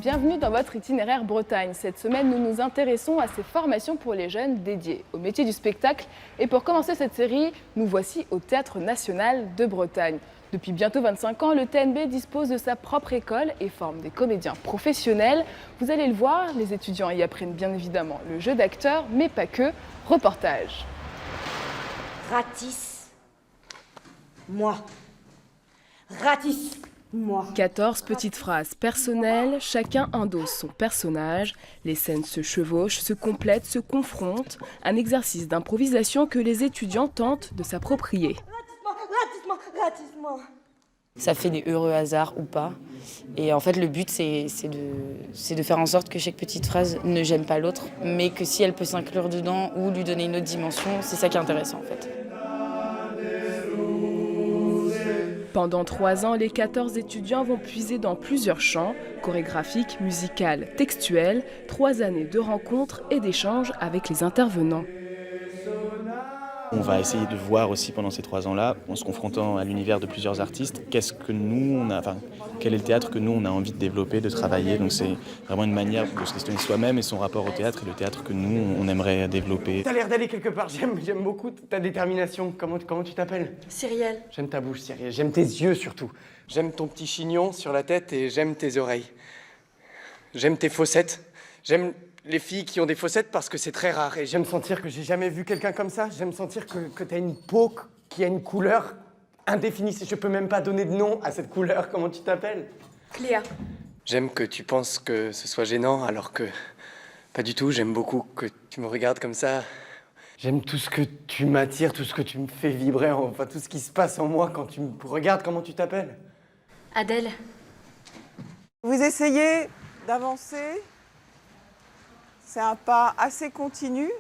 Bienvenue dans votre itinéraire Bretagne. Cette semaine, nous nous intéressons à ces formations pour les jeunes dédiées au métier du spectacle. Et pour commencer cette série, nous voici au Théâtre National de Bretagne. Depuis bientôt 25 ans, le TNB dispose de sa propre école et forme des comédiens professionnels. Vous allez le voir, les étudiants y apprennent bien évidemment le jeu d'acteur, mais pas que. Reportage. Ratisse. Moi. Ratisse. Moi. 14 petites phrases personnelles, chacun endosse son personnage. Les scènes se chevauchent, se complètent, se confrontent. Un exercice d'improvisation que les étudiants tentent de s'approprier. Ratisse-moi. Ça fait des heureux hasards ou pas. Et en fait, le but, c'est de faire en sorte que chaque petite phrase ne gêne pas l'autre, mais que si elle peut s'inclure dedans ou lui donner une autre dimension, c'est ça qui est intéressant en fait. Pendant 3 ans, les 14 étudiants vont puiser dans plusieurs champs, chorégraphiques, musicales, textuelles, 3 années de rencontres et d'échanges avec les intervenants. On va essayer de voir aussi pendant ces 3 ans-là, en se confrontant à l'univers de plusieurs artistes, quel est le théâtre que nous on a envie de développer, de travailler. Donc c'est vraiment une manière de se questionner soi-même et son rapport au théâtre et le théâtre que nous on aimerait développer. T'as l'air d'aller quelque part, j'aime beaucoup ta détermination. Comment tu t'appelles? Cyrielle. J'aime ta bouche, Cyrielle, j'aime tes yeux surtout. J'aime ton petit chignon sur la tête et j'aime tes oreilles. J'aime tes fossettes. J'aime les filles qui ont des fossettes parce que c'est très rare. Et j'aime sentir que j'ai jamais vu quelqu'un comme ça. J'aime sentir que t'as une peau qui a une couleur indéfinie. Je peux même pas donner de nom à cette couleur. Comment tu t'appelles? Cléa. J'aime que tu penses que ce soit gênant alors que pas du tout. J'aime beaucoup que tu me regardes comme ça. J'aime tout ce que tu m'attires, tout ce que tu me fais vibrer, enfin tout ce qui se passe en moi quand tu me regardes. Comment tu t'appelles? Adèle. Vous essayez d'avancer. C'est un pas assez continu.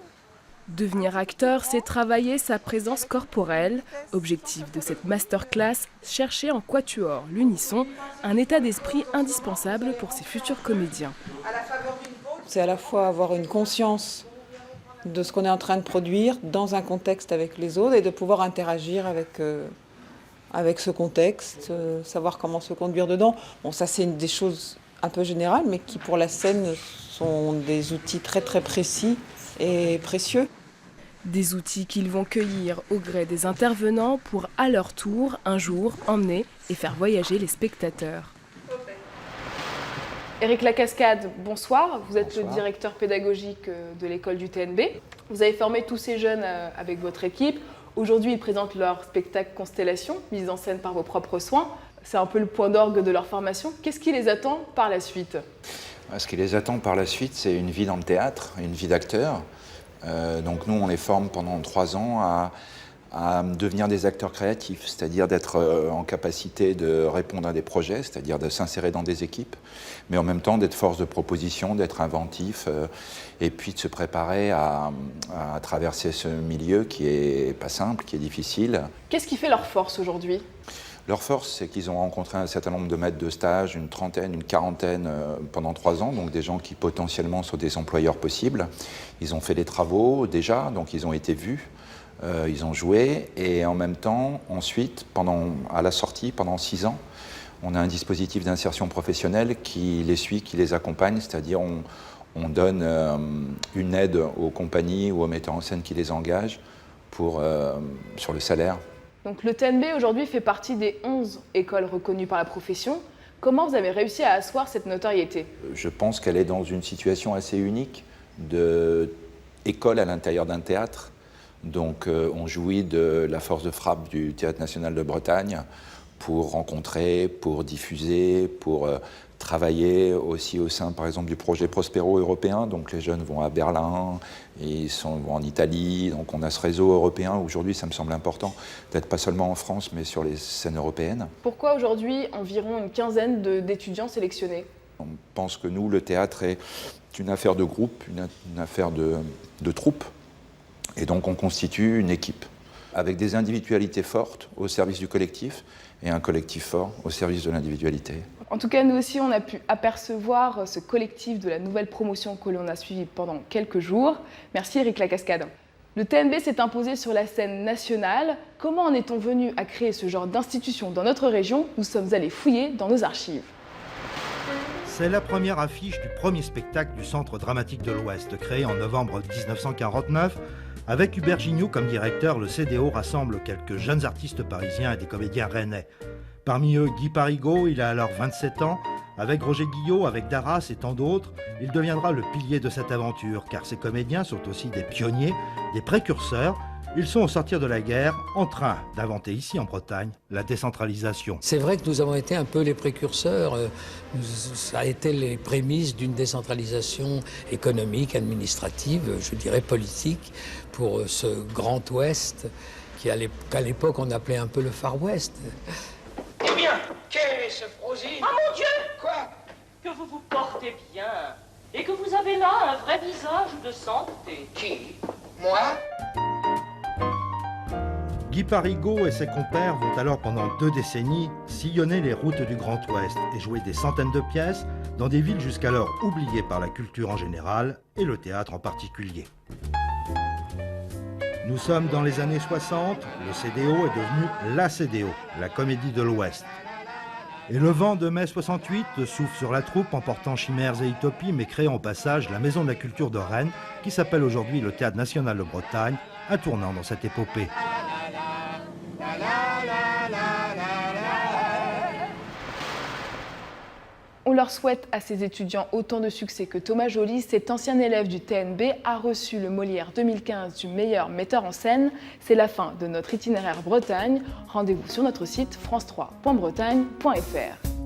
Devenir acteur, c'est travailler sa présence corporelle. Objectif de cette masterclass, chercher en quatuor l'unisson, un état d'esprit indispensable pour ses futurs comédiens. C'est à la fois avoir une conscience de ce qu'on est en train de produire dans un contexte avec les autres et de pouvoir interagir avec ce contexte, savoir comment se conduire dedans. Bon, ça c'est des choses un peu générales, mais qui pour la scène sont des outils très très précis et précieux. Des outils qu'ils vont cueillir au gré des intervenants pour, à leur tour, un jour, emmener et faire voyager les spectateurs. Éric Lacascade, bonsoir. Vous êtes le directeur pédagogique de l'école du TNB. Vous avez formé tous ces jeunes avec votre équipe. Aujourd'hui, ils présentent leur spectacle Constellation, mis en scène par vos propres soins. C'est un peu le point d'orgue de leur formation. Qu'est-ce qui les attend par la suite ? Ce qui les attend par la suite, c'est une vie dans le théâtre, une vie d'acteur. Donc nous, on les forme pendant 3 ans à devenir des acteurs créatifs, c'est-à-dire d'être en capacité de répondre à des projets, c'est-à-dire de s'insérer dans des équipes, mais en même temps d'être force de proposition, d'être inventif, et puis de se préparer à traverser ce milieu qui est pas simple, qui est difficile. Qu'est-ce qui fait leur force aujourd'hui ? Leur force, c'est qu'ils ont rencontré un certain nombre de maîtres de stage, une trentaine, une quarantaine pendant 3 ans, donc des gens qui potentiellement sont des employeurs possibles. Ils ont fait des travaux déjà, donc ils ont été vus, ils ont joué, et en même temps, ensuite, à la sortie, pendant 6 ans, on a un dispositif d'insertion professionnelle qui les suit, qui les accompagne, c'est-à-dire on donne une aide aux compagnies ou aux metteurs en scène qui les engagent sur le salaire. Donc le TNB aujourd'hui fait partie des 11 écoles reconnues par la profession. Comment vous avez réussi à asseoir cette notoriété ? Je pense qu'elle est dans une situation assez unique d'école à l'intérieur d'un théâtre. Donc on jouit de la force de frappe du Théâtre National de Bretagne pour rencontrer, pour diffuser, pour travailler aussi au sein, par exemple, du projet Prospero européen. Donc les jeunes vont à Berlin, ils vont en Italie. Donc on a ce réseau européen. Aujourd'hui, ça me semble important d'être pas seulement en France, mais sur les scènes européennes. Pourquoi aujourd'hui environ une quinzaine d'étudiants sélectionnés ? On pense que nous, le théâtre est une affaire de groupe, une affaire de troupe. Et donc on constitue une équipe avec des individualités fortes au service du collectif et un collectif fort au service de l'individualité. En tout cas, nous aussi, on a pu apercevoir ce collectif de la nouvelle promotion que l'on a suivi pendant quelques jours. Merci Éric Lacascade. Le TNB s'est imposé sur la scène nationale. Comment en est-on venu à créer ce genre d'institution dans notre région ? Nous sommes allés fouiller dans nos archives. C'est la première affiche du premier spectacle du Centre dramatique de l'Ouest, créé en novembre 1949. Avec Hubert Gignot comme directeur, le CDO rassemble quelques jeunes artistes parisiens et des comédiens rennais. Parmi eux, Guy Parigot, il a alors 27 ans. Avec Roger Guillot, avec Darras et tant d'autres, il deviendra le pilier de cette aventure, car ces comédiens sont aussi des pionniers, des précurseurs. Ils sont, au sortir de la guerre, en train d'inventer ici en Bretagne la décentralisation. C'est vrai que nous avons été un peu les précurseurs. Ça a été les prémices d'une décentralisation économique, administrative, je dirais politique, pour ce Grand Ouest, qu'à l'époque on appelait un peu le Far West. Eh bien, qu'est-ce, Frosine? Oh mon Dieu! Quoi? Que vous vous portez bien et que vous avez là un vrai visage de santé. Qui? Moi? Guy Parigot et ses compères vont alors pendant 2 décennies sillonner les routes du Grand Ouest et jouer des centaines de pièces dans des villes jusqu'alors oubliées par la culture en général et le théâtre en particulier. Nous sommes dans les années 60, le CDO est devenu la CDO, la Comédie de l'Ouest. Et le vent de mai 68 souffle sur la troupe, emportant chimères et utopies, mais créant au passage la Maison de la Culture de Rennes, qui s'appelle aujourd'hui le Théâtre National de Bretagne, un tournant dans cette épopée. On leur souhaite à ces étudiants autant de succès que Thomas Joly, cet ancien élève du TNB, a reçu le Molière 2015 du meilleur metteur en scène. C'est la fin de notre itinéraire Bretagne. Rendez-vous sur notre site france3.bretagne.fr.